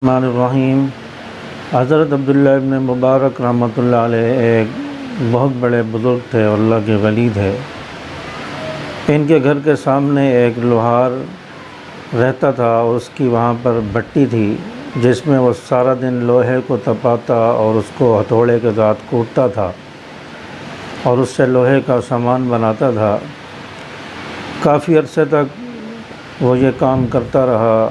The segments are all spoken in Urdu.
الرحمن الرحیم۔ حضرت عبداللہ ابن مبارک رحمۃ اللہ علیہ ایک بہت بڑے بزرگ تھے اور اللہ کے ولی تھے۔ ان کے گھر کے سامنے ایک لوہار رہتا تھا اور اس کی وہاں پر بھٹی تھی جس میں وہ سارا دن لوہے کو تپاتا اور اس کو ہتھوڑے کے ساتھ کوٹتا تھا اور اس سے لوہے کا سامان بناتا تھا۔ کافی عرصے تک وہ یہ کام کرتا رہا۔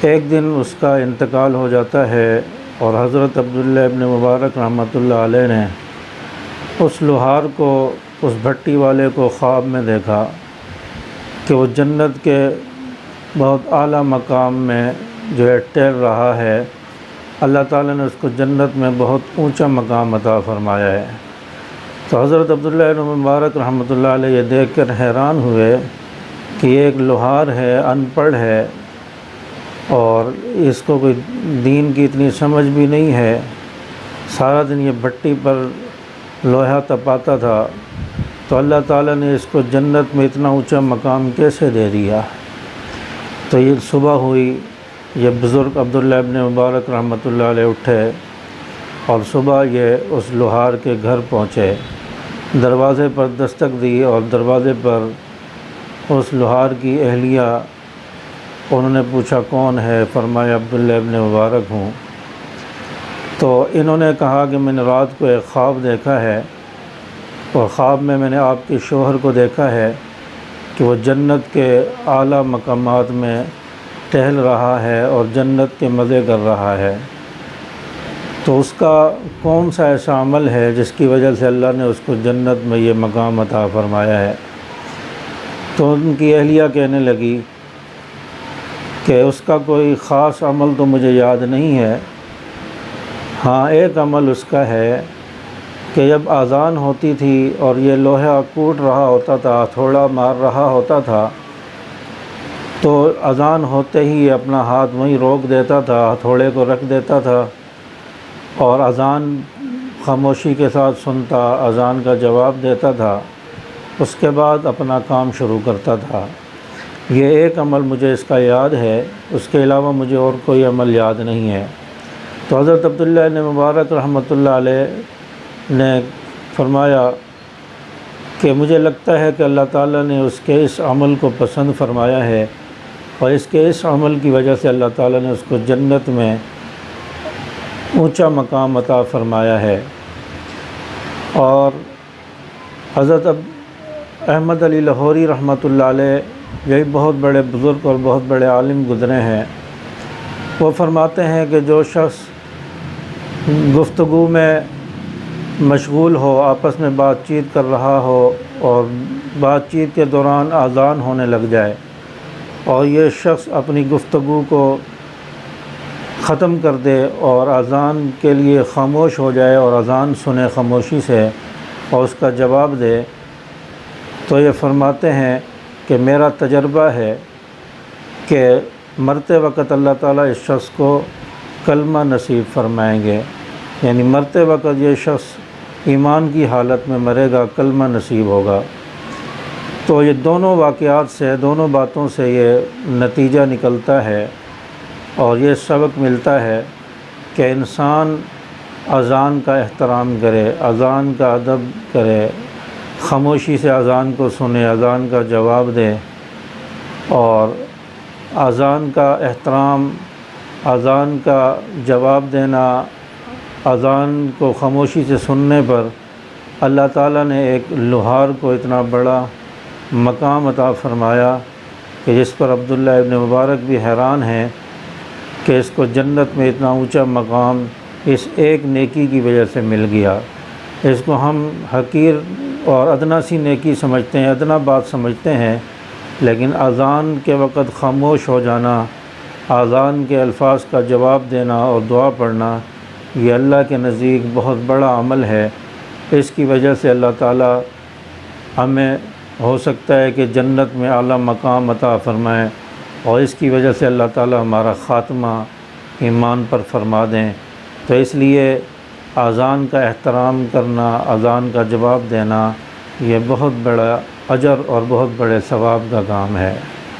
ایک دن اس کا انتقال ہو جاتا ہے اور حضرت عبداللہ ابن مبارک رحمۃ اللہ علیہ نے اس لوہار کو، اس بھٹی والے کو خواب میں دیکھا کہ وہ جنت کے بہت اعلیٰ مقام میں جو ہے ٹہل رہا ہے۔ اللہ تعالیٰ نے اس کو جنت میں بہت اونچا مقام عطا فرمایا ہے۔ تو حضرت عبداللہ ابن مبارک رحمۃ اللہ علیہ یہ دیکھ کر حیران ہوئے کہ یہ ایک لوہار ہے، ان پڑھ ہے اور اس کو کوئی دین کی اتنی سمجھ بھی نہیں ہے، سارا دن یہ بھٹی پر لوہا تپاتا تھا، تو اللہ تعالیٰ نے اس کو جنت میں اتنا اونچا مقام کیسے دے دیا؟ تو یہ صبح ہوئی، یہ بزرگ عبداللہ ابن مبارک رحمۃ اللہ علیہ اٹھے اور صبح یہ اس لوہار کے گھر پہنچے، دروازے پر دستک دی اور دروازے پر اس لوہار کی اہلیہ، انہوں نے پوچھا کون ہے؟ فرمایا عبداللہ ابن مبارک ہوں۔ تو انہوں نے کہا کہ میں نے رات کو ایک خواب دیکھا ہے اور خواب میں میں نے آپ کے شوہر کو دیکھا ہے کہ وہ جنت کے اعلیٰ مقامات میں ٹہل رہا ہے اور جنت کے مزے کر رہا ہے، تو اس کا کون سا ایسا عمل ہے جس کی وجہ سے اللہ نے اس کو جنت میں یہ مقام عطا فرمایا ہے؟ تو ان کی اہلیہ کہنے لگی کہ اس کا کوئی خاص عمل تو مجھے یاد نہیں ہے، ہاں ایک عمل اس کا ہے کہ جب اذان ہوتی تھی اور یہ لوہا کوٹ رہا ہوتا تھا، ہتھوڑا مار رہا ہوتا تھا، تو اذان ہوتے ہی اپنا ہاتھ وہیں روک دیتا تھا، ہتھوڑے کو رکھ دیتا تھا اور اذان خاموشی کے ساتھ سنتا، اذان کا جواب دیتا تھا، اس کے بعد اپنا کام شروع کرتا تھا۔ یہ ایک عمل مجھے اس کا یاد ہے، اس کے علاوہ مجھے اور کوئی عمل یاد نہیں ہے۔ تو حضرت عبداللہ ابن مبارک رحمۃ اللہ علیہ نے فرمایا کہ مجھے لگتا ہے کہ اللہ تعالیٰ نے اس کے اس عمل کو پسند فرمایا ہے اور اس کے اس عمل کی وجہ سے اللہ تعالیٰ نے اس کو جنت میں اونچا مقام عطا فرمایا ہے۔ اور حضرت احمد علی لاہوری رحمۃ اللہ علیہ یہی بہت بڑے بزرگ اور بہت بڑے عالم گزرے ہیں، وہ فرماتے ہیں کہ جو شخص گفتگو میں مشغول ہو، آپس میں بات چیت کر رہا ہو اور بات چیت کے دوران اذان ہونے لگ جائے اور یہ شخص اپنی گفتگو کو ختم کر دے اور اذان کے لیے خاموش ہو جائے اور اذان سنے خاموشی سے اور اس کا جواب دے، تو یہ فرماتے ہیں کہ میرا تجربہ ہے کہ مرتے وقت اللہ تعالیٰ اس شخص کو کلمہ نصیب فرمائیں گے، یعنی مرتے وقت یہ شخص ایمان کی حالت میں مرے گا، کلمہ نصیب ہوگا۔ تو یہ دونوں واقعات سے، دونوں باتوں سے یہ نتیجہ نکلتا ہے اور یہ سبق ملتا ہے کہ انسان اذان کا احترام کرے، اذان کا ادب کرے، خاموشی سے اذان کو سنے، اذان کا جواب دے اور اذان کا احترام، اذان کا جواب دینا، اذان کو خاموشی سے سننے پر اللہ تعالیٰ نے ایک لوہار کو اتنا بڑا مقام عطا فرمایا کہ جس پر عبداللہ ابن مبارک بھی حیران ہیں کہ اس کو جنت میں اتنا اونچا مقام اس ایک نیکی کی وجہ سے مل گیا۔ اس کو ہم حقیر اور ادنا سی نیکی سمجھتے ہیں، ادنا بات سمجھتے ہیں، لیکن اذان کے وقت خاموش ہو جانا، اذان کے الفاظ کا جواب دینا اور دعا پڑھنا، یہ اللہ کے نزدیک بہت بڑا عمل ہے۔ اس کی وجہ سے اللہ تعالیٰ ہمیں ہو سکتا ہے کہ جنت میں اعلیٰ مقام عطا فرمائیں اور اس کی وجہ سے اللہ تعالیٰ ہمارا خاتمہ ایمان پر فرما دیں۔ تو اس لیے اذان کا احترام کرنا، اذان کا جواب دینا، یہ بہت بڑا اجر اور بہت بڑے ثواب کا کام ہے۔